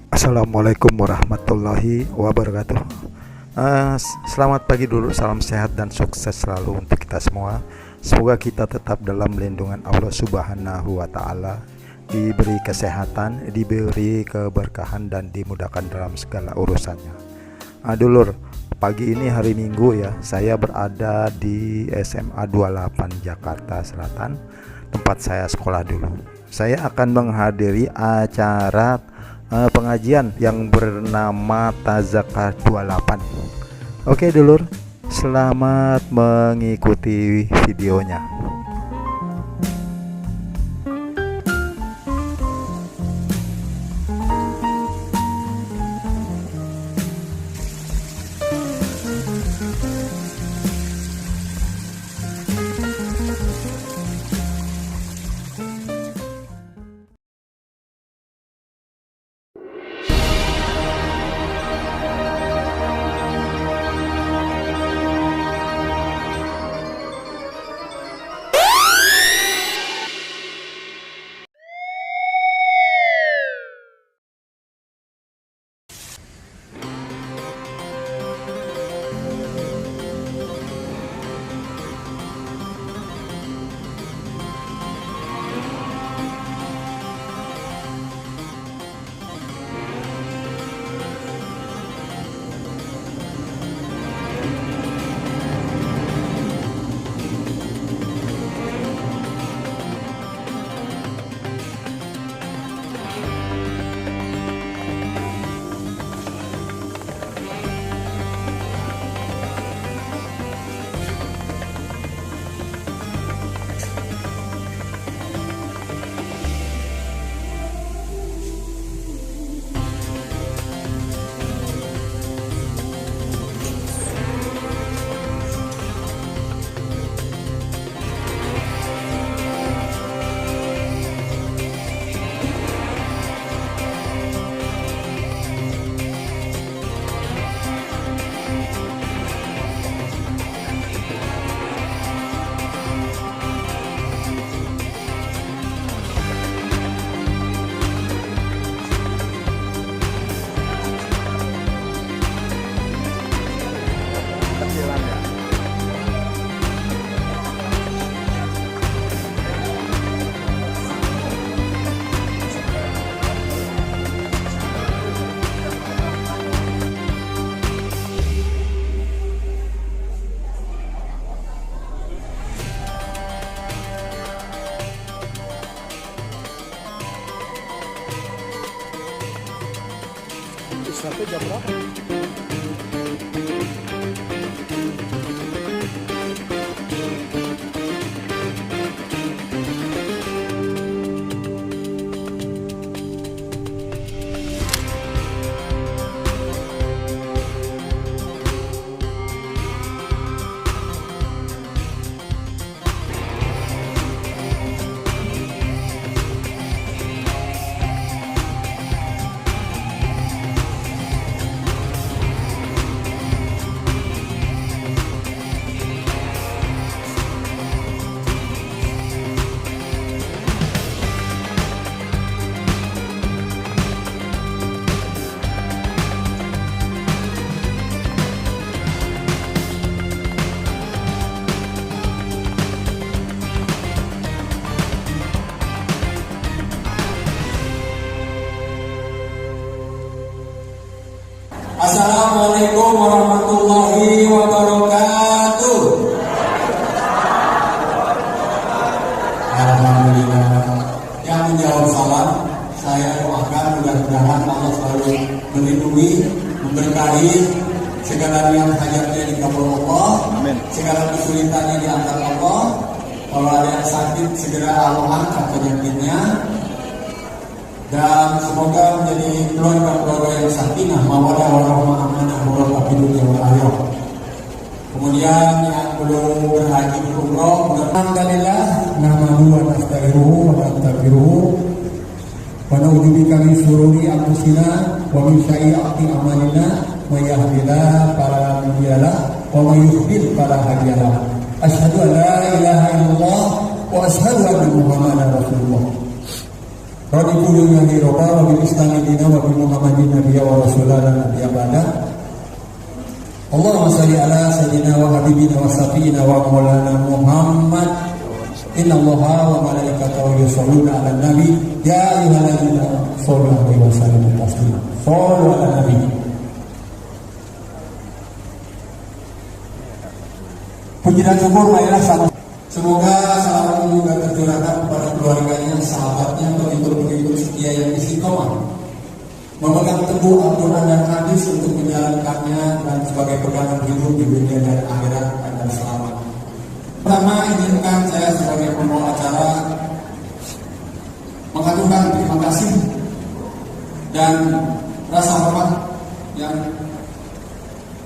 Assalamualaikum warahmatullahi wabarakatuh. Selamat pagi dulu, salam sehat dan sukses selalu untuk kita semua. Semoga kita tetap dalam lindungan Allah Subhanahu wa Ta'ala, diberi kesehatan, diberi keberkahan, dan dimudahkan dalam segala urusannya. Dulur, pagi ini hari Minggu ya, saya berada di SMA 28 Jakarta Selatan, tempat saya sekolah dulu. Saya akan menghadiri acara pengajian yang bernama Tazakar 28. Oke dulur, selamat mengikuti videonya. Sampai jam berapa? Assalamualaikum warahmatullahi wabarakatuh. Alhamdulillah. Yang menjawab salam, saya doakan mudah-mudahan Allah selalu melindungi, memberkahi, segala yang hajatnya dikabul Allah, segala kesulitannya diangkat Allah. Kalau ada yang sakit, segera Allah angkat penyakitnya. Dan semoga menjadi keluarga-keluarga yang sakinah, mawaddah warahmah, amanah, warahmah, dunia wal akhirah. Kemudian yang Alhamdulillah nahmadu wa nasta'inuhu wa nastaghfiruhu wa na'udzu bika min shururi anfusina wa min sayyiati a'malina may yahdihillahu fala mudilla lahu wa may yudlil fala hadiya lahu. Asyhadu an la ilaha illallah wa asyhadu anna Muhammadar Rasulullah. Raditu billahi rabba wa bil islami dinan wa bi Muhammadin nabiyya wa rasulan nabiyya ba'da. Allahumma shalli ala sayyidina wa habibina wa safina wa maulana Muhammad. Inna Allaha wa malaikatahu yusholluna 'alan nabi ya ayyuhalladzina shallu 'alaihi wa sallimu taslima. Shallu 'alan nabi. Puji dan syukur marilah sama. Semoga salam juga tercurahkan kepada keluarganya, sahabatnya, pengikut-pengikut setia yang istiqomah memegang teguh Al-Quran dan hadis untuk menjalankannya dan sebagai pegangan hidup di dunia dan akhirat agar selamat. Pertama, izinkan saya sebagai pembawa acara mengaturkan terima kasih dan rasa hormat yang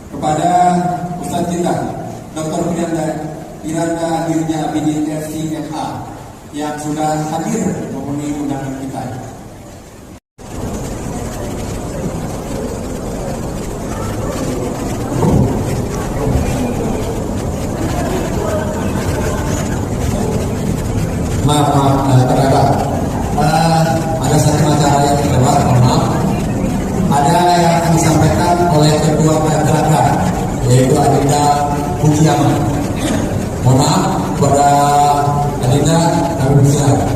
kepada Ustaz kita Dr. Piranda Adirja Abidin FCMA yang sudah hadir memenuhi undangan kita. Maaf, terdapat ada satu acara yang terlewat, maaf. Ada yang disampaikan oleh Ketua PLK, yaitu Adinda Pujiama. Mohon maaf kepada Adinda, kami bersilakan.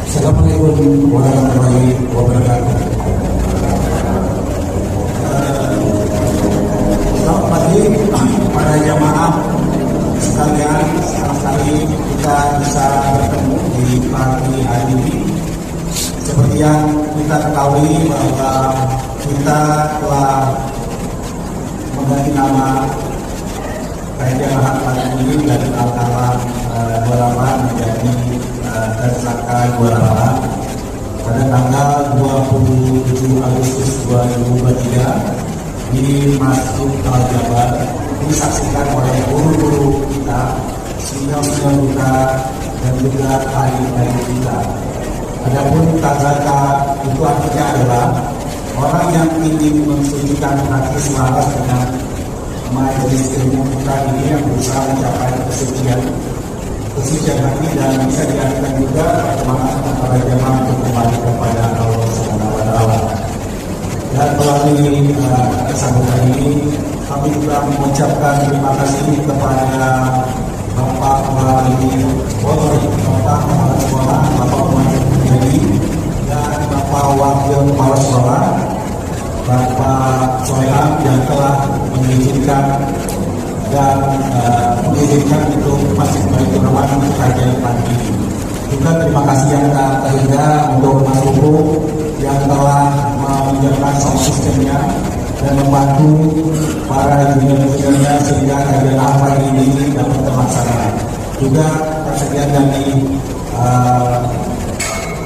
Assalamualaikum warahmatullahi wabarakatuh. Selamat pagi para jamaah sekalian. Senang sekali kita bisa bertemu di pagi hari ini. Seperti yang kita ketahui bahwa kita telah mengganti nama Raja Lahat pada ini dari Al-Kalam 28 menjadi Tersangka 28 pada tanggal 27 Agustus 2023 di Masjid Al-Jabar, disaksikan oleh guru-guru kita, senior-senior kita, dan juga ahli-ahli kita. Adapun tazaka itu artinya adalah orang yang ingin mensucikan hati selaras dengan majelis ilmu kita ini yang berusaha mencapai kesucian hati, dan bisa diartikan juga semangat para jemaah untuk kembali kepada Allah Subhanahu wa Ta'ala. Dan melalui kesempatan ini kami juga mengucapkan terima kasih kepada Bapak Wali Polri, Bapak Kepala Sekolah, Bapak Wali Jadi, dan Bapak Wakil Kepala Sekolah, Bapak Soelam yang telah mengizinkan dan mengizinkan untuk masih baik Rahman untuk kajian pagi ini. Juga terima kasih yang tak terhingga untuk Mas Ruko yang telah menjalankan sound sistemnya dan membantu para junior-juniornya sehingga kajian apa ini dapat terlaksana. Juga persediaan dari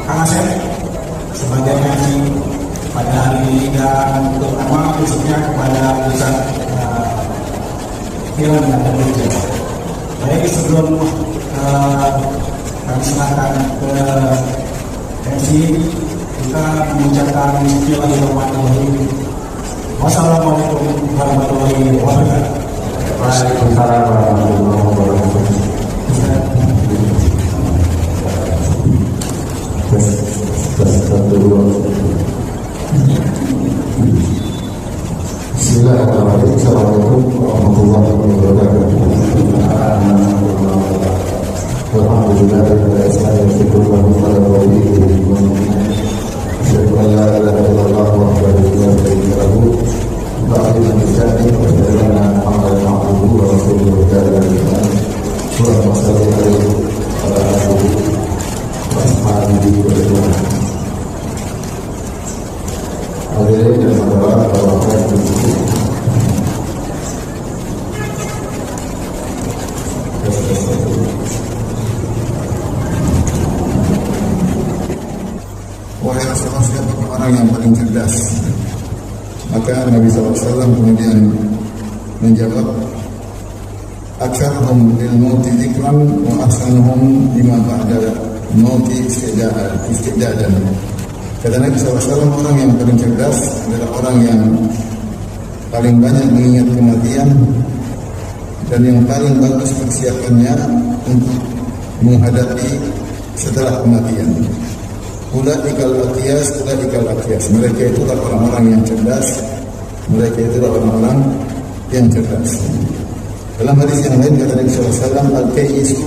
Kang Asep sebagai MC pada hari ini, dan terutama khususnya kepada Ustaz Film yang bekerja. Baik, sebelum kami silakan ke MC, kita mengucapkan bismillahirrahmanirrahim. Wassalamualaikum warahmatullahi wabarakatuh. Waalaikumsalam warahmatullahi wabarakatuh. Bismillahirrahmanirrahim. Assalamualaikum warahmatullahi wabarakatuh. Alhamdulillah, saya syukur kepada Allah. Asyhadu an la ilaha illallah wahdahu la syarika lahu wa asyhadu anna Muhammadan abduhu wa rasuluhu. Allahumma shalli alaihi wa ala alihi wa ashabihi wa sallam. Hadirin dan hadirat wabarakatuh. Wahai Rasulullah, siapa orang yang paling cerdas? Maka Nabi SAW kemudian menjawab, "Aktsaruhum lil mauti dzikran wa ahsanuhum lima ba'da mauti istidadan." Kata Nabi SAW, orang yang paling cerdas adalah orang yang paling banyak mengingat kematian dan yang paling bagus persiapannya untuk menghadapi setelah kematian. Ulaikal aqyas. Mereka itulah orang-orang yang cerdas. Mereka itulah orang-orang yang cerdas. Dalam hadis yang lain kata Nabi SAW, "Al-kayyisu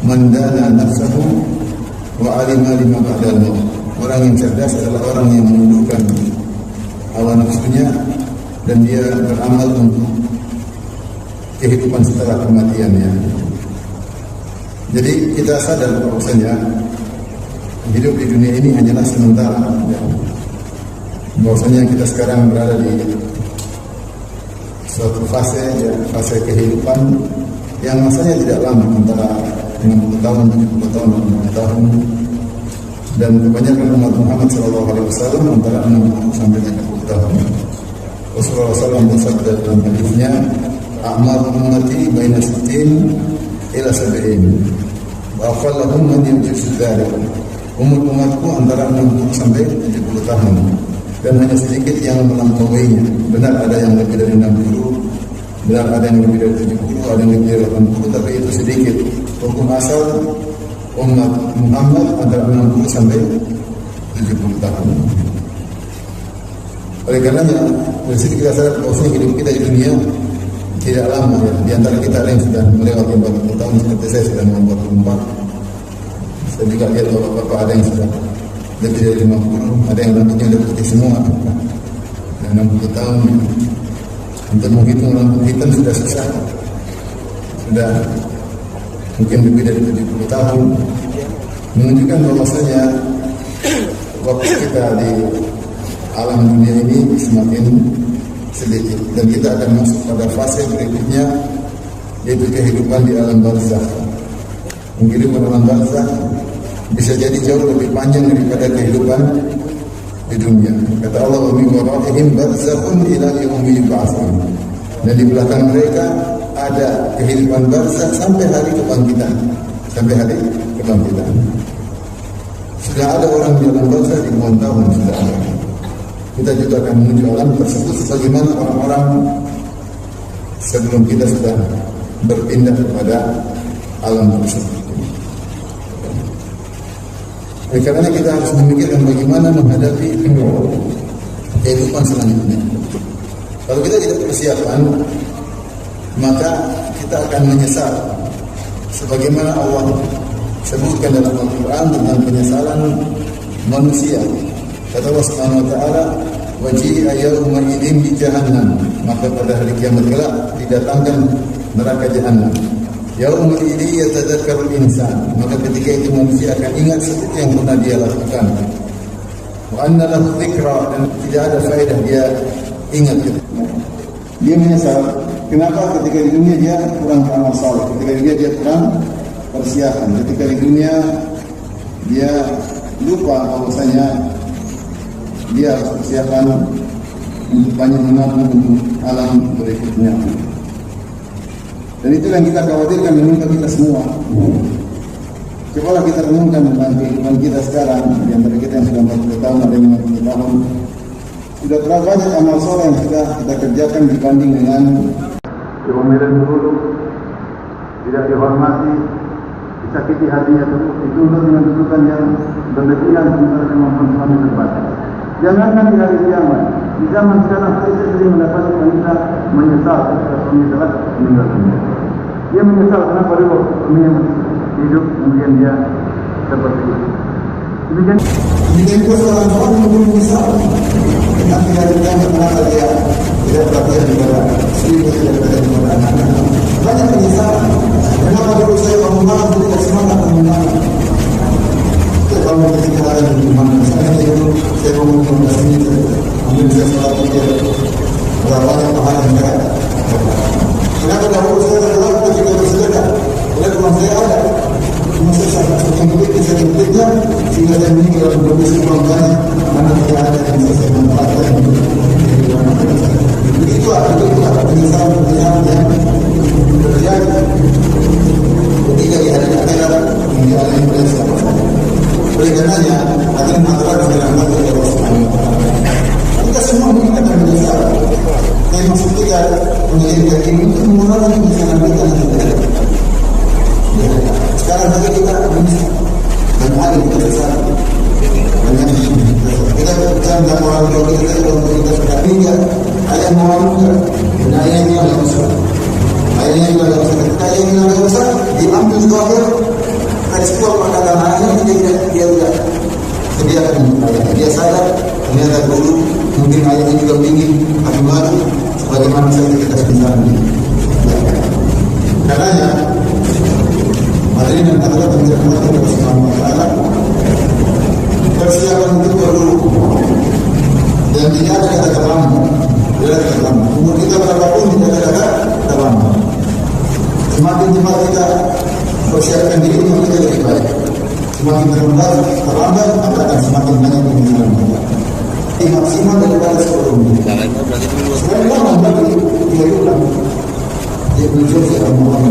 man dana nafsahu wa alima lima ba'dal maut." Orang yang cerdas adalah orang yang menundukkan hawa nafsunya dan dia beramal untuk kehidupan setelah kematiannya. Jadi kita sadar bahwasanya hidup di dunia ini hanyalah sementara. Bahwasanya kita sekarang berada di suatu fase kehidupan yang masanya tidak lama, antara 60 tahun, 70 tahun, 60 tahun. Dan kebanyakan umat Muhammad SAW antara 60 sampai 70 tahun. Rasulullah SAW bersabda dalam hadisnya, "A'mar ummati baina 60 ila 70. Wa aqallahum man yujizu dzalik." Umatku antara 60 sampai 70 tahun. Dan hanya sedikit yang melampauinya. Benar ada yang lebih dari 60, benar ada yang lebih dari 70, ada yang lebih dari 80, tapi itu sedikit. Hukum asal umat Muhammad antara 60 sampai 70 tahun. Oleh karenanya, dari sini kita sadar bahwa hidup kita di dunia tidak lama ya. Di antara kita ada yang sudah melewati 40 tahun seperti saya sudah 44. Saya juga lihat bapak-bapak ada yang sudah lebih dari 50, ada yang rambutnya sudah putih semua. Dan 60 tahun untuk menghitung rambut hitam sudah susah. Sudah mungkin lebih dari 70 tahun, menunjukkan bahwasanya waktu kita di alam dunia ini semakin sedikit dan kita akan masuk pada fase berikutnya, yaitu kehidupan di alam barzakh. Kehidupan alam barzakh bisa jadi jauh lebih panjang daripada kehidupan di dunia. Kata Allah, "Wa min wara'ihim barzakhun ila yaumi yub'atsun." Dan di belakang mereka ada kehidupan barzakh sampai hari kebangkitan. Sudah ada orang di alam barzakh ribuan tahun sudah ada. Kita juga akan menuju alam tersebut sebagaimana orang-orang sebelum kita sudah berpindah kepada alam tersebut. Karena kita harus memikirkan bagaimana menghadapi kehidupan selanjutnya. Kalau kita tidak persiapan, maka kita akan menyesal. Sebagaimana Allah sebutkan dalam Al-Quran tentang penyesalan manusia. Kata Allah Subhanahu wa taala, "Waji'a yawma idzin bi jahannam." Maka pada hari kiamat kelak didatangkan neraka jahanam. Yauma idzi yatadzakkarul insan. Maka ketika itu manusia akan ingat seperti yang pernah dia lakukan. Wa anna lahu dzikra, dan tidak ada faedah dia ingat itu. Dia menyesal. Kenapa? Ketika di dunia dia kurang beramal saleh, ketika di dunia dia kurang persiapan, ketika di dunia dia lupa bahwasanya dia harus persiapan untuk banyak menabung untuk alam berikutnya. Dan itu yang kita khawatirkan menimpa kita semua. Cobalah kita renungkan tentang kehidupan kita sekarang. Di antara kita yang sudah 40 tahun, ada yang 50 tahun. Sudah berapa banyak amal soleh yang sudah kita kerjakan dibanding dengan kepameran dulu, tidak dihormati, disakiti hatinya terus, itu dengan tuntutan yang berlebihan sementara kemampuan suami terbatas. Jangankan di hari kiamat, di zaman sekarang saya sering mendapati wanita menyesal ketika suami telah meninggal dunia. Dia menyesal kenapa dulu suaminya masih hidup, kemudian dia seperti itu. Demikian pula seorang belum menyesal dengan tidak ditanya kenapa dia tidak perhatian kepada istri, tidak perhatian kepada anak-anak. Banyak penyesalan. Kenapa dulu saya bangun malam tidak semangat bangun malam? Kalau ketika ada di mana, misalnya saya bangun 15 menit, ambil saya sholat tiga, berapa pahala yang berat. Kenapa dahulu saya terlalu ketika bersedekah? Oleh rumah saya ada, cuma saya sangat sedikitnya, sehingga saya meninggal dalam kondisi uang banyak, karena tidak ada yang bisa saya manfaatkan. mengirimkan ini untuk mengurangi kemiskinan kita nanti. Sekarang saja kita bisa dan ada kita besar. Kita bicara tentang orang tua kita sudah pinjam, ayah memalukan, dan ayah yang agak besar. Ayahnya juga agak besar. Ayah yang agak besar diambil sebagai ekspor makanan ayahnya, dia tidak sediakan ayahnya. Dia sadar ternyata dulu mungkin ayahnya juga tinggi, tapi malu bagaimana saja kita sebentar ini. Karenanya hadirin dan hadirat yang dirahmati Allah Subhanahu wa taala, persiapan itu perlu dan tidak ada kata terlambat. Tidak ada kata terlambat. Umur kita berapapun tidak ada kata terlambat. Semakin cepat kita persiapkan diri untuk kita lebih baik. Semakin terlambat maka akan semakin banyak kemungkinan kita. Maksimal daripada sebelumnya. Sebenarnya bagi dia ulang. Dia belajar secara mudah.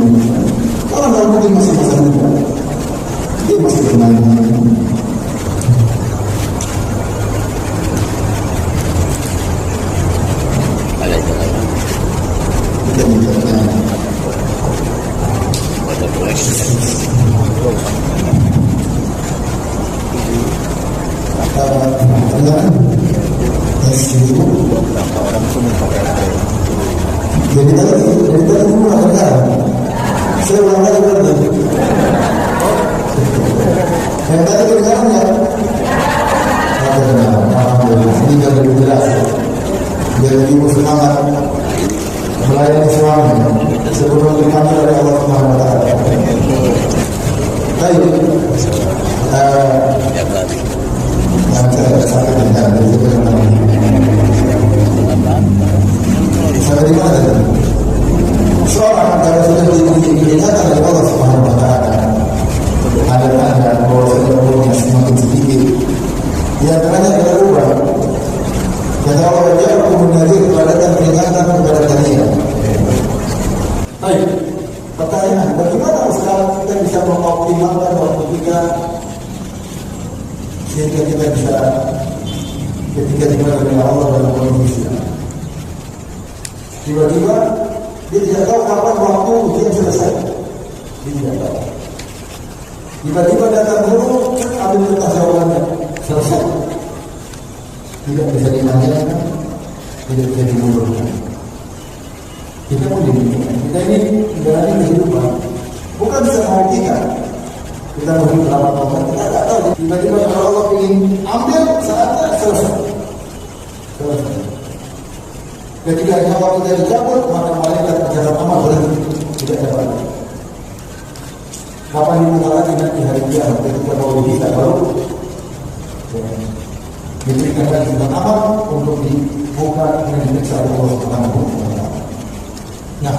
Kalau dalam mungkin masih masa muda, dia masih bermain. Kita minta jadi tadi semua ada. Saya ulang lagi berarti. Yang tadi kedengaran ya? Alhamdulillah. Ini sudah lebih jelas. Biar ibu semangat melayani suami sebelum dipanggil oleh Allah Subhanahu wa taala. Baik. Sampai dengan sampai di mana? Seorang kalau sudah diingatkan oleh Allah Subhanahu wa taala, ada tanda bahwa umurnya semakin sedikit. Di antaranya adalah ubah. Kata Allah, "Ja'akum an-nadhir kepadatan peringatan kepada kalian." Baik. Pertanyaan, bagaimana sekarang kita bisa mengoptimalkan waktu kita sehingga kita bisa ketika dipanggil oleh Allah dalam kondisi tiba-tiba dia tidak tahu kapan waktu dia selesai. Dia tidak tahu. Tiba-tiba datang dulu, ambil kertas jawabannya, selesai. Tidak bisa dimanjakan, tidak bisa dimundurkan. Kita pun demikian. Kita ini menjalani kehidupan, bukan bisa membuktikan kita mau hidup berapa tahun, kita tidak tahu. Tiba-tiba kalau Allah ingin ambil saatnya selesai. Selesai. Ketika nyawa kita dicabut, maka malaikat mencatat amal berhenti, tidak dapat. Kapan dibuka lagi nanti hari kiamat ketika baru kita baru diberikan lagi tentang amal untuk dibuka dengan diperiksa oleh Allah Subhanahu wa taala. Nah,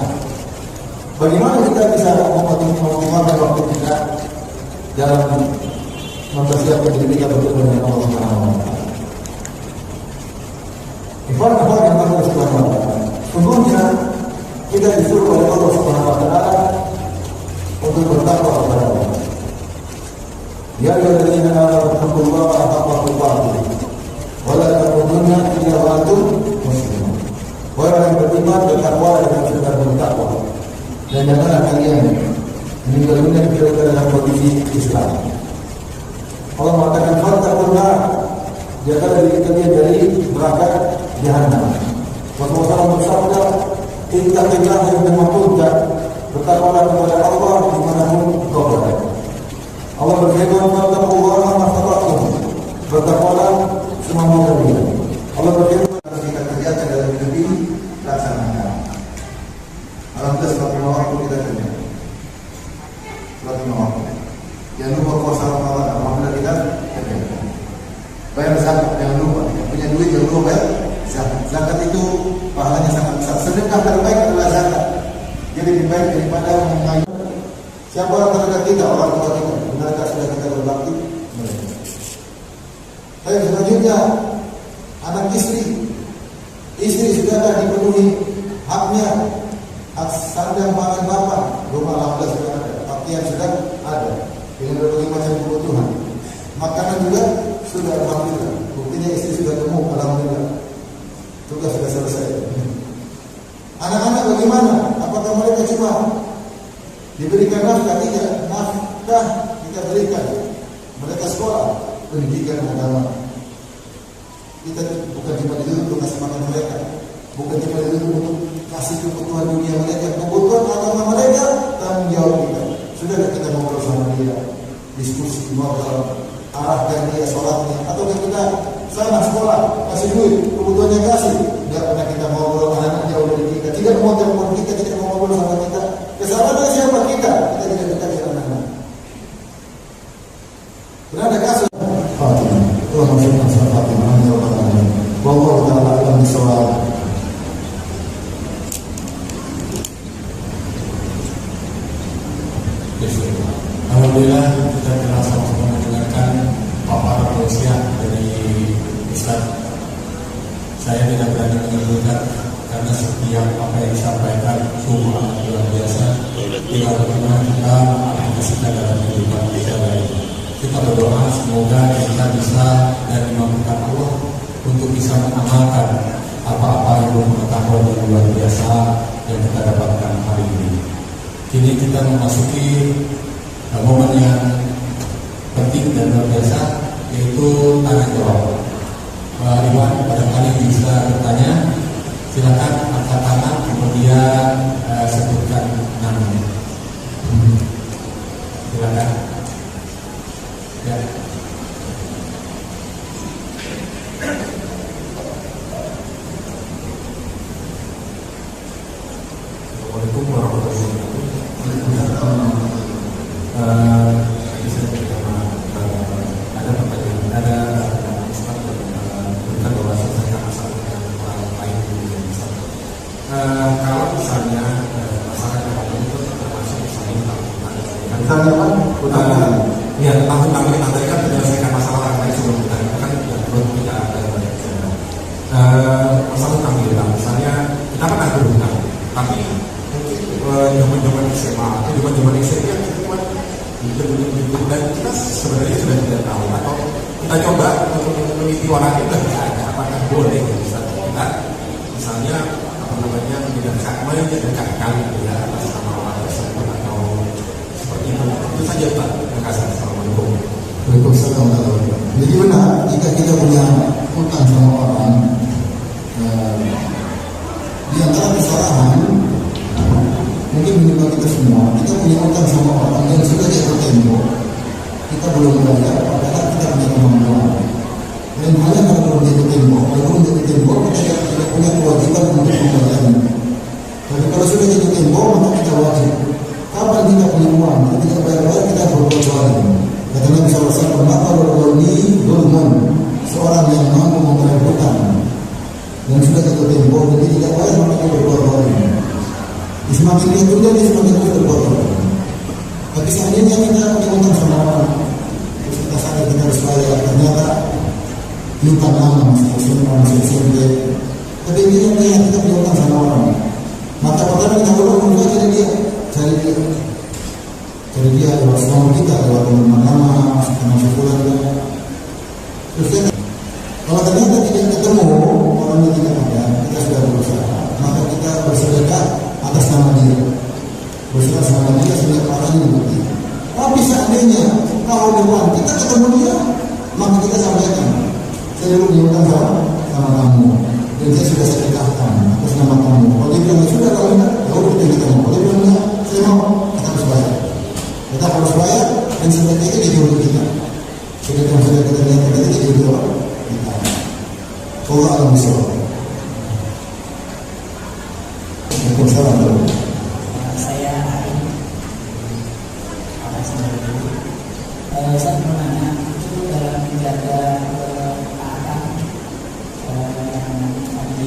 bagaimana kita bisa mengoptimalkan waktu kita dalam mempersiapkan diri kita bertemu dengan Allah Subhanahu wa taala? Ibadah yang Allah Subhanahu wa taala. Sungguhnya kita disuruh oleh Allah Subhanahu wa taala untuk bertakwa kepada Allah. Ya ayyuhalladzina amanu taqullaha haqqa tuqatih wa la tamutunna illa wa antum muslimun. Wahai orang yang beriman, bertakwa dengan sebenar bertakwa. Dan janganlah kalian meninggal dunia kecuali dalam kondisi Islam. Allah mengatakan fattaqullah, jagalah diri kalian dari neraka Jahannam. Rasulullah bersabda, "Ittaqillaha haitsuma kunta." Bertakwalah kepada Allah dimanapun kau berada. Allah berfirman, "Fattaqullaha mastata'tum." Bertakwalah semampu kalian. Allah berfirman, harus kita kerjakan dalam hidup ini, laksanakan. Alhamdulillah semakin waktu kita kerja. Semakin waktu. Jangan lupa puasa Ramadan. Alhamdulillah kita kerja. Bayar zakat, jangan lupa. Punya duit jangan lupa bayar zakat. Zakat itu pahalanya sangat besar. Sedekah terbaik adalah zakat. Jadi lebih baik daripada mengayu. Siapa orang terdekat kita, orang tua kita, benarkah sudah kita berbakti? Tapi selanjutnya anak istri sudahkah dipenuhi haknya, hak sandang pangan bapak, rumah alhamdulillah sudah ada, pakaian sudah ada, dengan berbagai macam kebutuhan, makanan juga sudah alhamdulillah, buktinya istri sudah gemuk alhamdulillah, tugas sudah selesai. Anak-anak nafkah? Tidak. Nafkah kita berikan. Mereka sekolah pendidikan agama. Kita bukan cuma dituntut untuk kasih makan mereka, bukan cuma dituntut untuk kasih kebutuhan dunia mereka, kebutuhan agama mereka, tanggung jawab kita. Sudah kita ngobrol sama dia, diskusi, ngobrol, arahkan dia sholatnya, atau kita sana sekolah kasih duit, kebutuhannya kasih. Tidak pernah kita ngobrol, anak jauh dari kita, tidak mau telepon kita, tidak mau ngobrol sama kita. Kesalahan siapa kita? Kita tidak dekat dengan anak-anak. Pernah ada kasus Fatimah, Tuhan maksudnya sama Fatimah, wallahu ta'ala a'lam bishawab. Alhamdulillah kita telah sama-sama mendengarkan paparan tausiah dari Ustaz. Saya tidak berani menyebutkan karena setiap apa yang disampaikan sungguh amat luar biasa. Tinggal bagaimana kita aplikasikan dalam kehidupan kita lainnya. Kita berdoa semoga kita bisa dan dimampukan Allah untuk bisa mengamalkan apa-apa yang pengetahuan yang luar biasa yang kita dapatkan hari ini. Kini kita memasuki momen yang penting dan luar biasa, yaitu tanya jawab. Iwan, barangkali bisa bertanya, silakan angkat tangan kemudian sebutkan namanya. Silakan. Ya. Assalamualaikum warahmatullahi wabarakatuh. Saya bersama ada pertanyaan, ada Ustaz berikan bahwa selesaikan masalah dengan orang lain yang bisa. Kalau misalnya masalah yang itu termasuk misalnya Misalnya apa? Ya, tamu-tamu yang tadi kan menyelesaikan masalah orang lain sebelum kita kan belum kita masalah tamu misalnya kita pernah berhutang, tapi zaman SMA atau zaman SMP yang cuma dan kita sebenarnya sudah tidak tahu atau kita coba untuk meneliti orang itu tidak ada apakah boleh bisa kita misalnya apa namanya tidak main dekat kali ya atas nama orang tersebut atau seperti itu saja Pak. Terima kasih. Assalamualaikum. Waalaikumsalam. Jadi benar jika kita punya hutang sama orang, di antara kesalahan mungkin menimpa kita semua, kita punya hutang sama orang yang sudah jatuh tempo, kita belum bayar, padahal kita punya kemampuan. Dan hanya kalau belum jatuh tempo, kalau belum jatuh tempo kita tidak punya kewajiban untuk membayarnya. Tapi kalau sudah jatuh tempo maka kita wajib. Kapan kita punya uang, kita tidak bayar, kita berbuat zalim. Kata Nabi SAW, maka berwani zulmun, seorang yang mampu membayar hutang dan sudah jatuh tempo dan dia tidak bayar maka dia berbuat zalim. Semakin dia tunda dia semakin terus berbuat zalim. Tapi seandainya kita punya hutang sama orang, terus kita sadar kita harus bayar, ternyata hutang lama masih SMA, masih SMP. Tapi intinya kita punya hutang sama orang, maka pertama kita berdoa cari dia lewat suami kita, lewat teman lama, masuk keluarga. Terus kalau ternyata tidak ketemu orangnya tidak ada, kita sudah berusaha, maka kita bersedekah atas nama dia, bersedekah sama dia sehingga orang ini bukti. Tapi seandainya kalau depan kita ketemu dia, maka kita sampaikan, saya dulu menyebutkan sama kamu, dan saya sudah sedekahkan atas nama kamu. Kalau dia bilang sudah kalau enggak, ya udah kita ketemu. Kalau dia bilang enggak, saya mau, kita harus bayar. Kita harus bayar dan sedekah itu jadi untuk kita. Sedekah sudah kita lihat tadi jadi untuk kita. Allah alam bisawab. Waalaikumsalam. Saya saya mau nanya itu dalam menjaga keadaan yang tadi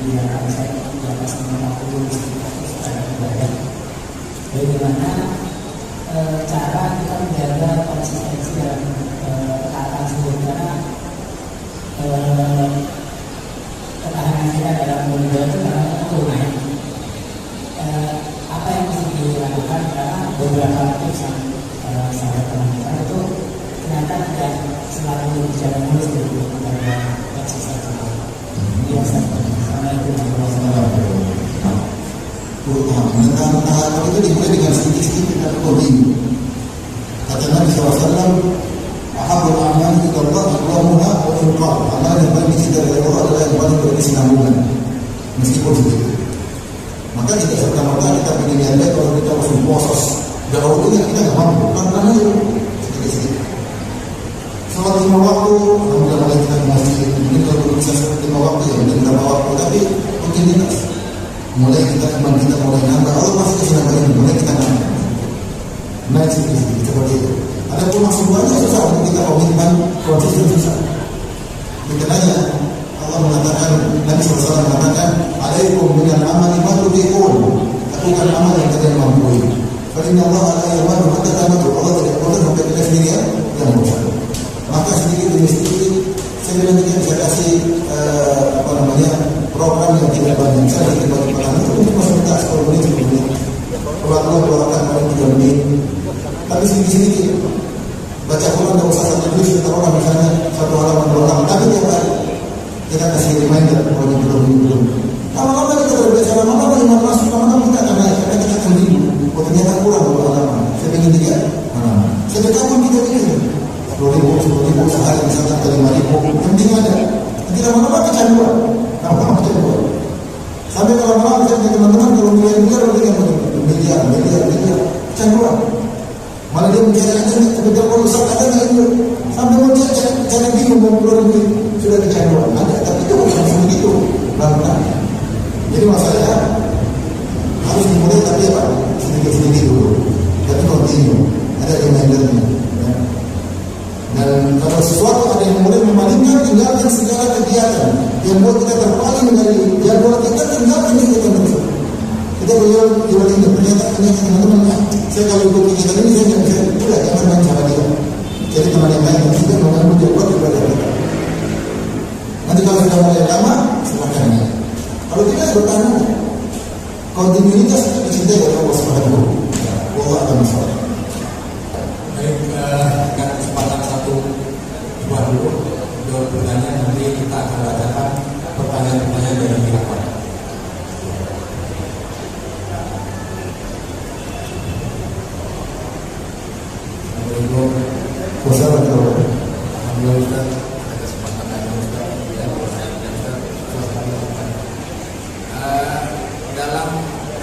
saya menjaga sama waktu secara ibadah. Bagaimana cara kita menjaga konsistensi dalam keadaan sebelumnya ketahanan kita dalam beribadah itu karena kita tunai. Apa yang mesti dilakukan karena beberapa tips yang saya temukan itu ternyata tidak selalu berjalan mulus dari konsistensi. Biasa. Assalamualaikum warahmatullahi wabarakatuh. Tentang tahapan itu dimulai dengan sedikit-sedikit tapi kontinu. Nabi SAW, ahabul amal ila Allah aqwamuha wa infaq. Amal yang paling dicintai oleh Allah adalah yang paling berkesinambungan, meskipun sedikit. Maka tidak serta-merta kita ingin lihat kalau kita langsung posos jauh itu kita nggak mampu, karena itu sedikit-sedikit. Sholat 5 waktu, alhamdulillah mulai kita di masjid. Mungkin kalau bisa 5 waktu ya mungkin berapa waktu, tapi rutinitas. Mulai kita iman kita mulai nambah. Allah pasti kesenangan ini, mulai kita nambah. Naik sedikit-sedikit seperti itu. Ada pun masuk banyak susah untuk kita komitmen konsisten susah. Kita tanya, Allah mengatakan, Nabi SAW mengatakan, alaikum minal amali ma tudiqun. Lakukan amal yang kalian mampu. Karena Allah la yamanu hatta tamatu. Allah tidak boleh sampai kita sendiri yang berusaha. Maka sedikit demi sedikit saya bilang kita bisa kasih program yang tidak banyak. Saya bagi petani itu cuma sebentar 10 menit 10 menit. Keluarkan paling 3 menit. Tapi sedikit-sedikit baca Quran tidak usah 1 juz kita orang misalnya 1 halaman 2 halaman. Tapi tiap hari kita kasih reminder kalau belum. Lama-lama kita terbiasa, lama-lama iman masuk, lama-lama kita akan naik karena kita akan bingung. Oh ternyata kurang 2 halaman. Saya ingin 3. Sedekah pun kita ingin 10.000 sehari misalnya ke 5.000, penting ada. Nanti lama-lama kecanduan, sampai kalau lama-lama saya teman-teman kalau miliar kecanduan. Malah dia mencari internet, kemudian kalau usah ada itu sampai mau cari bingung mau keluar duit sudah kecanduan. Ada, tapi itu bukan langsung begitu, pelan-pelan. Jadi masalahnya harus dimulai tapi apa? Sedikit-sedikit dulu, tapi continue. Ada remindernya. Dan kalau sesuatu ada yang mulai memalingkan, tinggalkan segala kegiatan yang buat kita terpaling dari jadwal kita, tinggalkan kegiatan tersebut. Kita beliau ini ternyata teman-teman, saya kalau ikut kegiatan ini saya tidak bisa, udah jangan main sama dia. Jadi teman yang lain yang sudah mengambil jadwal daripada kita. Nanti kalau sudah mulai lama, silakan ya. Kalau tidak bertahan, kontinuitas itu dicintai oleh Allah Subhanahu wa Ta'ala. Allah akan masalah. Baik, dengan kesempatan 1-2 dulu jawab pertanyaan, nanti kita akan bacakan pertanyaan-pertanyaan dari pihak lain. Wassalamualaikum. Alhamdulillah ada kesempatan yang dalam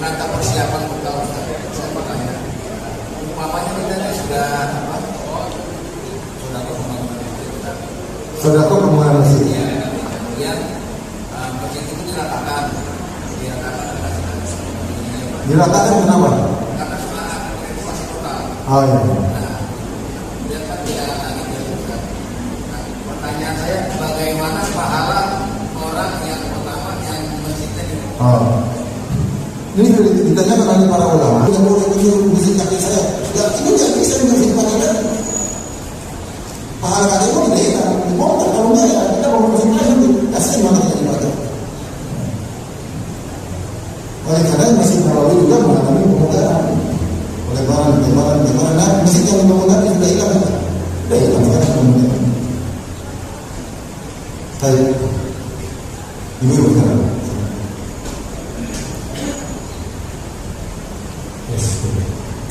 rangka persiapan bekal saya bertanya, umpamanya kita sudah Sodako kemana sih? Kemudian masjid itu diratakan Diratakan kenapa? karena semangat renovasi total. Oh iya. Kemudian kan tidak lagi dilakukan. Nah, pertanyaan saya, bagaimana pahala orang yang pertama yang masjidnya di Oh. Ini sudah ditanyakan oleh para ulama. Tidak boleh menyuruh masjid kaki saya. Ya itu tidak bisa masjid kaki saya. Pahala kaki itu tidak hilang. Dibongkar kalau enggak ya kita mau masjid kaki. Kasihan banget jadi ibadah. Oleh karena Masjid Nabawi juga mengalami pemudahan. Oleh barang-barang. Nah, masjid yang dibangun sudah hilang. Sudah hilang sekarang pemudahan. Baik. Ibu sekarang.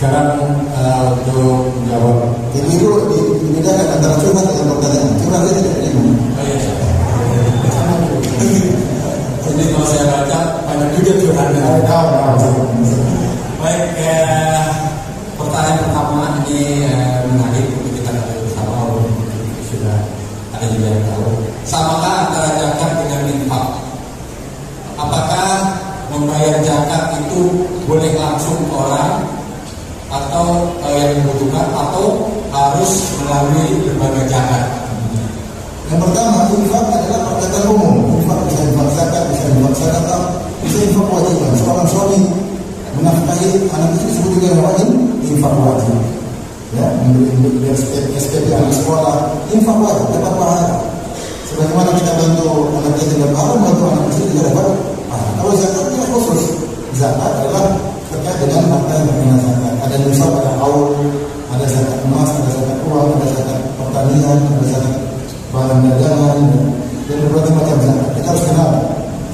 Sekarang untuk menjawab. Jadi itu dibedakan antara curhat dengan pertanyaan. Curhat itu tidak terima. Jadi kalau saya baca banyak juga curhatnya. Baik, pertanyaan pertama ini menarik untuk kita ketahui bersama. Sudah ada juga yang tahu. Samakah antara zakat dengan infak? Apakah membayar zakat itu boleh langsung ke orang atau yang membutuhkan, atau harus melalui berbagai zakat? Yang pertama, infak adalah perkataan umum. Infak bisa infak zakat, bisa infak sedekah, bisa infak kewajiban. Seorang suami menafkahi anak istri disebut juga wajib infak wajib. Ya, memberi SPP anak sekolah, infak wajib, dapat pahala. Sebagaimana kita bantu anak yatim dan pahala, bantu anak istri juga dapat pahala. Kalau zakat tidak khusus. Zakat adalah terkait dengan harta yang terkena zakat. Ada nisab, ada haul, ada zakat emas, ada zakat uang, ada zakat pertanian, ada zakat barang dagangan, dan berbagai macam zakat. Kita harus kenal.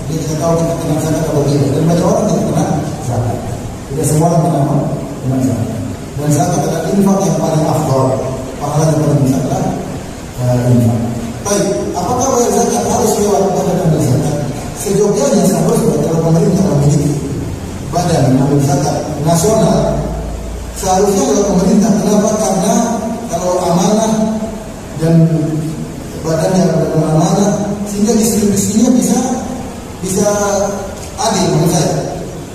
Jadi kita tahu kita kenal zakat atau tidak. Dan banyak orang tidak kenal zakat. Tidak semua orang kenal zakat. Dan zakat adalah infak yang paling afdal. Pahala yang paling besar adalah infak. Baik, apakah bayar zakat harus lewat badan amil zakat? Seyogyanya seharusnya kalau pemerintah memiliki badan amil zakat nasional, seharusnya lewat pemerintah. Kenapa? Karena kalau amanah dan badannya amanah, sehingga distribusinya bisa adil menurut saya.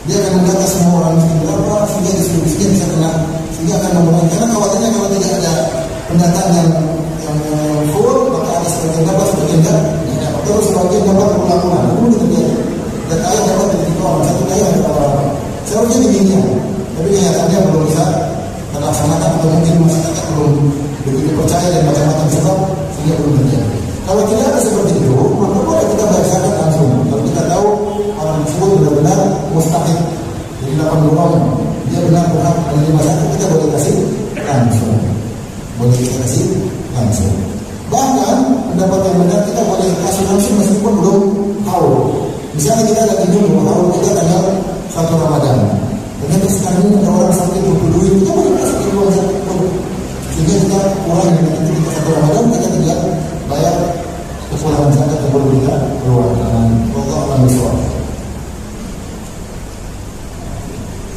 Dia akan mendata semua orang miskin berapa, sehingga distribusinya bisa kena, sehingga akan memudahkan. Karena khawatirnya kalau tidak ada pendataan yang full, maka ada sebagian dapat, sebagian tidak. Terus sebagian dapat ulang-ulang, itu mungkin terjadi. Dan ayah dapat dari 3 orang, 1 ayah dapat orang. Seharusnya demikian, tapi kenyataannya belum bisa terlaksanakan atau mungkin masyarakat belum begitu percaya dan macam-macam sebab sehingga belum terjadi. Kalau tidak ada seperti itu, maka boleh kita bayar zakat langsung. Kalau kita tahu orang tersebut benar-benar mustahik, jadi 80 orang, dia benar berhak menerima zakat, kita boleh kasih langsung. Boleh kita kasih langsung. Bahkan pendapat yang benar kita boleh kasih langsung meskipun belum haul. Misalnya kita lagi nunggu haul kita tanggal 1 Ramadan. Ternyata sekarang ini ada orang sampai 20 duit, kita boleh kasih ke luar zakat. Sehingga kita kurang dengan itu kita 1 Ramadan kita tidak bayar kekurangan zakat yang perlu kita keluarkan. Allah akan bersuara.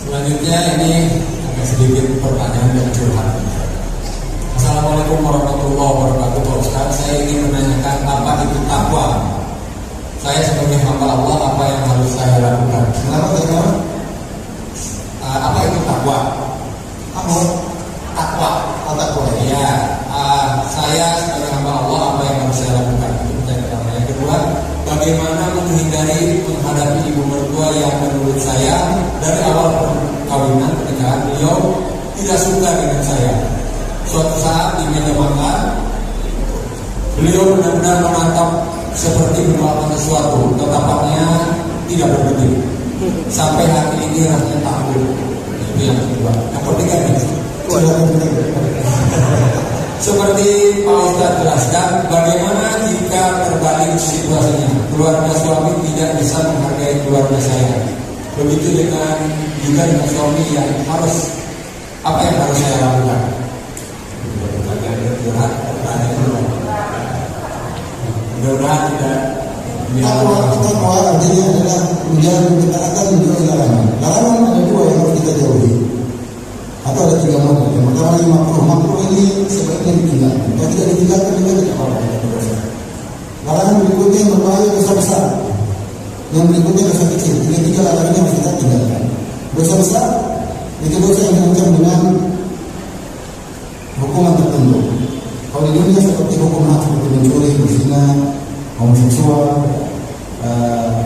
Selanjutnya ini agak sedikit pertanyaan dan curhat. Assalamualaikum warahmatullahi wabarakatuh. Pak Ustaz, saya ingin menanyakan apa itu takwa. Saya sebagai hamba Allah, apa yang harus saya lakukan? Kenapa? Apa itu takwa? Apa? Takwa. Takwa. Ya, saya sebagai hamba Allah, apa yang harus saya lakukan? Itu pertanyaan pertama. Yang kedua, bagaimana menghindari menghadapi ibu mertua yang menurut saya dari awal perkawinan pernikahan beliau tidak suka dengan saya. Suatu saat di meja makan, beliau benar-benar menatap seperti mendoakan sesuatu, tatapannya tidak berhenti. Sampai hati ini rasanya takut. Itu yang kedua. Yang ketiga nih, seperti Pak Ustadz jelaskan, bagaimana jika terbalik situasinya, keluarga suami tidak bisa menghargai keluarga saya. Begitu dengan suami yang harus, apa yang harus saya lakukan? Mudah-mudahan tidak. Takwa artinya adalah menjauhi ketaatan dan menjauhi larangan. Larangan ada 2 yang harus kita jauhi. Atau ada 3 model. Yang pertama makruh ini sebaiknya ditinggalkan. Kalau tidak ditinggalkan juga tidak apa-apa. Larangan berikutnya yang berbahaya dosa besar. Yang berikutnya dosa kecil. 3 larangannya harus kita tinggalkan. Dosa besar itu dosa yang diancam dengan hukuman tertentu. Kalau di dunia seperti hukum hak seperti mencuri, berzina, homoseksual,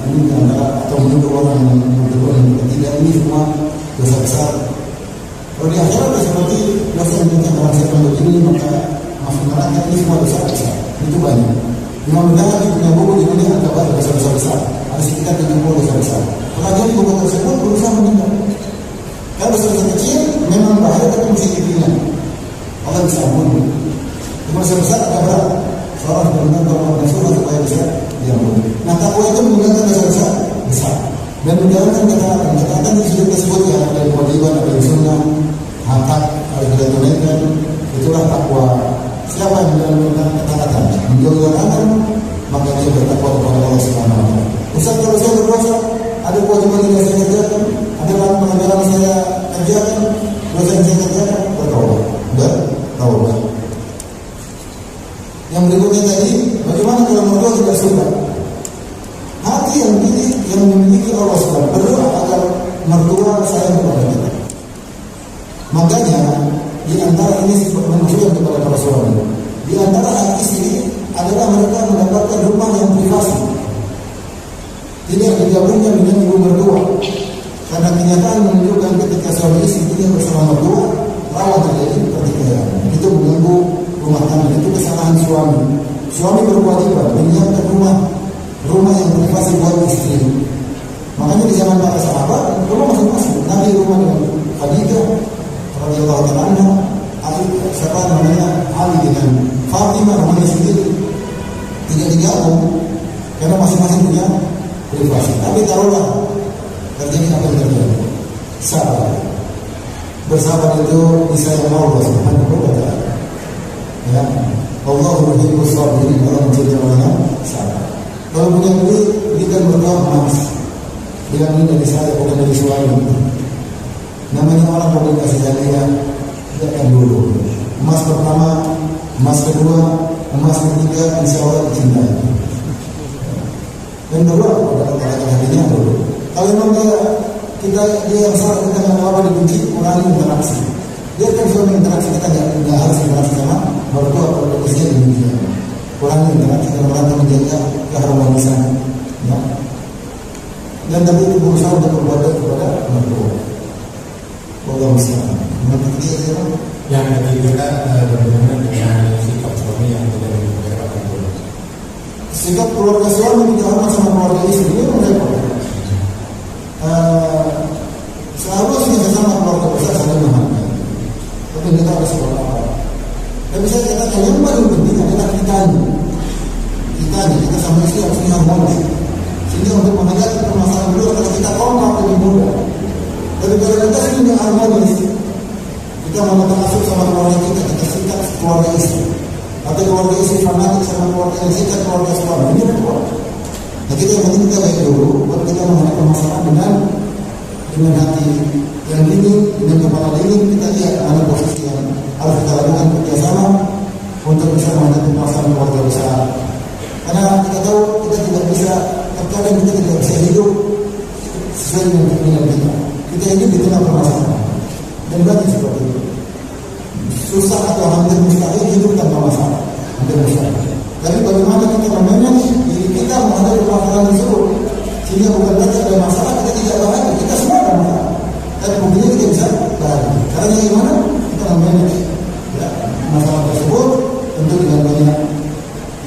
ini antara atau menuduh orang yang berbuat tidak, ini semua dosa besar. Kalau di akhirat seperti dosa yang diancam setan begini, maka masuk neraka, ini semua dosa besar. Itu banyak. Mudah-mudahan di punya buku di dunia ada banyak dosa besar. Ada sekitar 70 dosa besar. Kalau jadi buku tersebut berusaha meninggal. Kalau dosa kecil memang bahaya tapi mesti dipindah. Allah bisa ampuni. Dosa besar ada berat. Seorang benar bahwa Rasulullah supaya bisa diampuni. Nah, takwa itu meninggalkan dosa besar dan menjalankan ketaatan yang sudah tersebut yang ada di kewajiban, ada di sunnah, hak harus kita tunaikan. Itulah takwa. Siapa yang menjalankan ketaatan, menjauhi larangan, maka dia bertakwa kepada Allah Subhanahu wa taala. Ustaz, kalau saya berdosa, ada kewajiban yang saya kerjakan, ada pelanggaran saya kerjakan, dosa yang saya kerjakan, bertaubat. Yang berikutnya tadi, bagaimana kalau mertua tidak suka? Hati yang memiliki Allah SWT berdoa agar mertua sayang kepada kita. Makanya di antara ini manusia kepada para suami. Di antara hak istri adalah mereka mendapatkan rumah yang privasi. Tidak digabungkan dengan ibu mertua. Karena kenyataan menunjukkan ketika suami istri tidak bersama mertua, rawan terjadi pertikaian. Itu mengganggu rumah tangga. Itu kesalahan suami. Suami berkewajiban menyiapkan rumah yang privasi buat istri. Makanya di zaman para sahabat, rumah masing-masing. Nabi rumah dengan Khadijah radhiyallahu ta'ala, siapa namanya Ali dengan Fatimah rumahnya sendiri. Tidak digabung karena masing-masing punya privasi. Tapi taruhlah terjadi apa yang terjadi. Sabar. bersabar itu disayang Allah Subhanahu wa taala. Ya, Allah yuhibbus sabirin, Allah mencintai orang yang sabar. Kalau punya duit, berikan berkah emas. Bilang ini dari saya, bukan dari suami. Namanya orang mau dikasih hadiah, tidak dulu. Emas pertama, emas kedua, emas ketiga, insya Allah dicintai. Dan kedua, pada hadiahnya dulu. Kalau memang dia yang salah, kita nggak apa dibenci, kurangi interaksi. Dia kan suami interaksi, kita nggak harus interaksi sama mertua atau istri demikian. Kurangi interaksi dalam rangka menjaga keharmonisan. Ya. Dan tapi itu berusaha untuk berbuat kepada mertua. Allah Subhanahu wa taala. Yang ketiga kan bagaimana dengan sikap suami yang tidak membayar apapun. Sikap keluarga suami tidak hormat sama keluarga istri, itu repot. Seharusnya sesama keluarga besar saling menghargai. Tapi kita harus berapa? Dan bisa katakan yang paling penting adalah kita sama istri harus harmonis. Sehingga untuk menghadapi permasalahan dulu kalau kita kompak lebih mudah. Tapi kalau kita ini harmonis, kita mau masuk sama keluarga kita sikat keluarga istri. Atau keluarga istri fanatik sama keluarga yang sikat keluarga suami, ini repot. Nah kita yang penting kita baik dulu, buat kita menghadapi permasalahan dengan hati yang dingin, dengan kepala dingin, kita lihat mana posisi yang harus kita lakukan kerjasama untuk bisa menghadapi permasalahan keluarga besar. Karena kita tahu kita tidak bisa, terkadang kita tidak bisa hidup sesuai dengan keinginan kita. Kita hidup di tengah permasalahan dan banyak seperti itu. Susah atau hampir mustahil hidup tanpa masalah, hampir mustahil. Tapi bagaimana kita memanage diri kita menghadapi permasalahan tersebut sehingga bukan saja ada masalah kita tidak bahagia, kita semua ada masalah. Dan buktinya kita bisa bahagia. Caranya gimana? Kita memanage ya, masalah tersebut tentu dengan banyak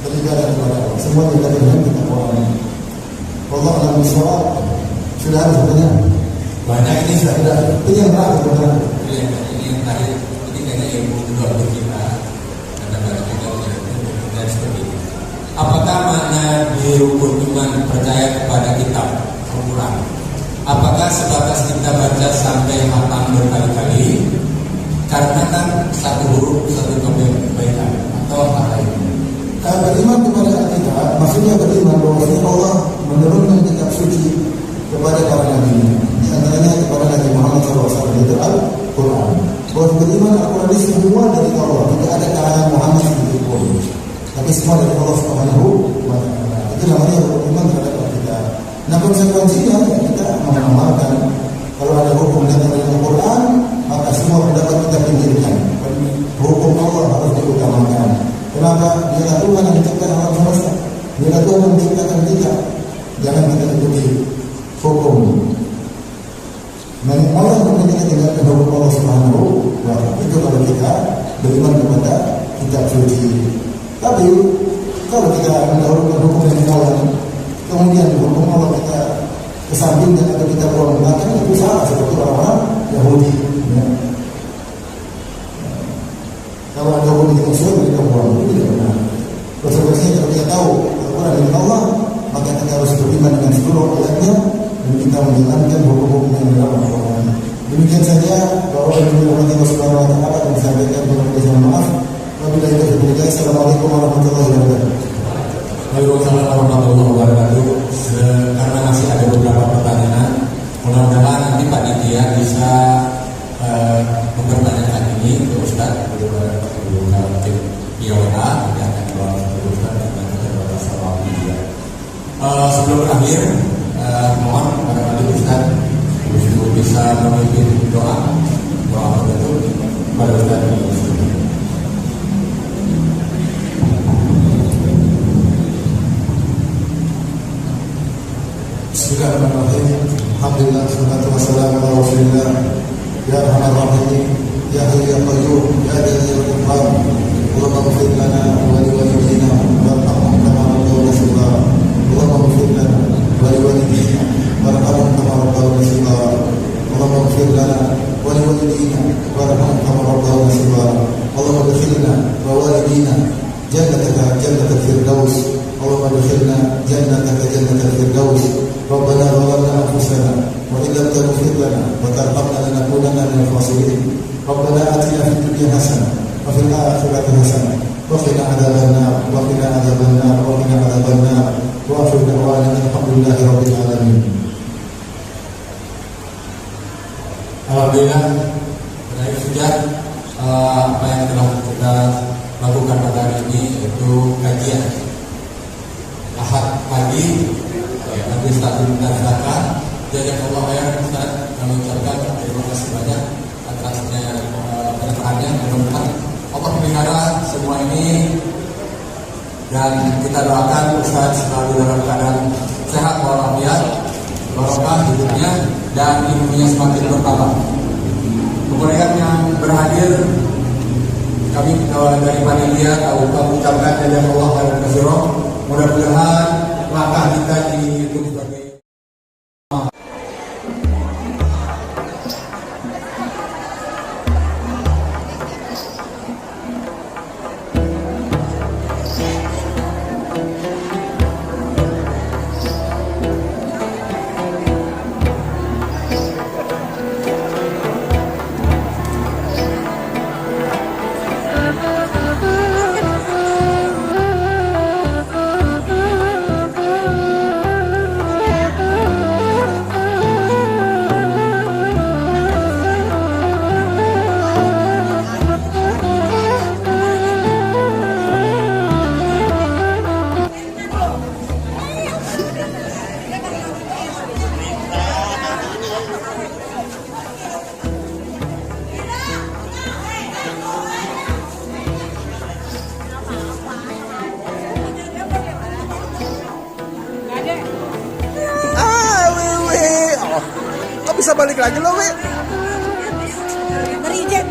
beribadah kepada Allah. Semua kita kita orang. Allah alam bisawab. Sudah ada sebenarnya. Banyak ini Sudah. Ini yang terakhir sebenarnya. Ini yang terakhir. Ini kayaknya ilmu kedua untuk kita. Karena banyak kita dan seperti itu. Apakah makna di rukun iman percaya kepada kitab Al-Quran? Apakah sebatas kita baca sampai hafal berkali-kali? Karena kan satu huruf satu kebaikan atau hal lain. Beriman kepada Alkitab, maksudnya beriman bahwa Allah menurunkan kitab suci kepada para nabi, di antaranya kepada Nabi Muhammad SAW, yaitu Al-Quran. Bahwa beriman Al-Quran ini semua dari Allah, tidak ada kalangan Muhammad sedikit pun, tapi semua dari Allah Subhanahu wa taala. Itu namanya beriman terhadap Alkitab. Nah konsekuensinya kita mengamalkan. Kalau ada hukum datang dari Al-Quran, maka semua pendapat kita pinggirkan. Hukum Allah harus diutamakan. Kenapa? Dia Tuhan yang menciptakan alam semesta. Dia Tuhan yang menciptakan kita. Jangan kita ikuti hukum. Allah yang kita tinggalkan hukum Allah Subhanahu wa taala. Itu kalau kita beriman kepada kitab suci. Tapi kalau kita mendahulukan hukum yang lain, kemudian hukum Allah kita kesampingkan atau kita buang belakang, itu salah seperti orang-orang Yahudi. Ya. Kalau ada hukum yang sesuai kita buang, itu tidak benar. Konsekuensinya kalau kita tahu Al-Quran dari Allah, maka kita harus beriman dengan seluruh ayatnya dan kita menjalankan hukum-hukum yang dalam Al-Quran. Demikian saja bahwa yang dirahmati Allah Subhanahu wa taala dan disampaikan dengan maaf. Wabillahi taufiq wal hidayah. Assalamualaikum warahmatullahi wabarakatuh. Waalaikumsalam warahmatullahi wabarakatuh. Karena masih ada beberapa pertanyaan, mudah-mudahan nanti Pak Ditya bisa mempertanyakan ini ke Ustaz daripada tim IOA yang akan dibawa ke Ustaz dan terbatas waktu dia. Sebelum berakhir, mohon barangkali Ustaz bisa memimpin doa betul pada Ustaz. Bismillahirrahmanirrahim. Alhamdulillah, salatu wassalamu ala Rasulillah. Ya Arhamar Rahimin, Ya Hayyu Ya Qayyum, Ya Jalil Qahhar. Allahumma ighfir lana wa li walidina warhamhum kama rabbawna shighara. Allahumma ighfir lana wa li walidina warhamhum kama rabbawna shighara. Allahumma ighfir lana wa li walidina warhamhum kama rabbawna shighara. Allahumma adkhilna wa walidina jannataka jannatal firdaus. Allahumma adkhilna jannataka jannatal firdaus. ربنا ظلمنا أنفسنا وإن لم تغفر لنا وترحمنا لنكونن لنكونن من الخاسرين ربنا آتنا في الدنيا حسنة وفي الآخرة حسنة وقنا عذاب النار وقنا عذاب النار وقنا عذاب النار وآخر دعوانا الحمد لله رب العالمين. Alhamdulillah, baik sudah apa yang telah kita lakukan pada hari ini yaitu kajian Ahad pagi habis satu dan zakat. Jazakallahu khairan Ustaz, kami ucapkan terima kasih banyak atas penyertaannya. Mudah-mudahan Allah pelihara semua ini dan kita doakan Ustaz selalu dalam keadaan sehat walafiat, barokah hidupnya dan ilmunya semakin bertambah. Kemudian yang berhadir kami dari panitia kami ucapkan jazakallahu khairan katsiran. Mudah-mudahan langkah kita dihitung sebagai Kok bisa balik lagi lo, Wi? Berizin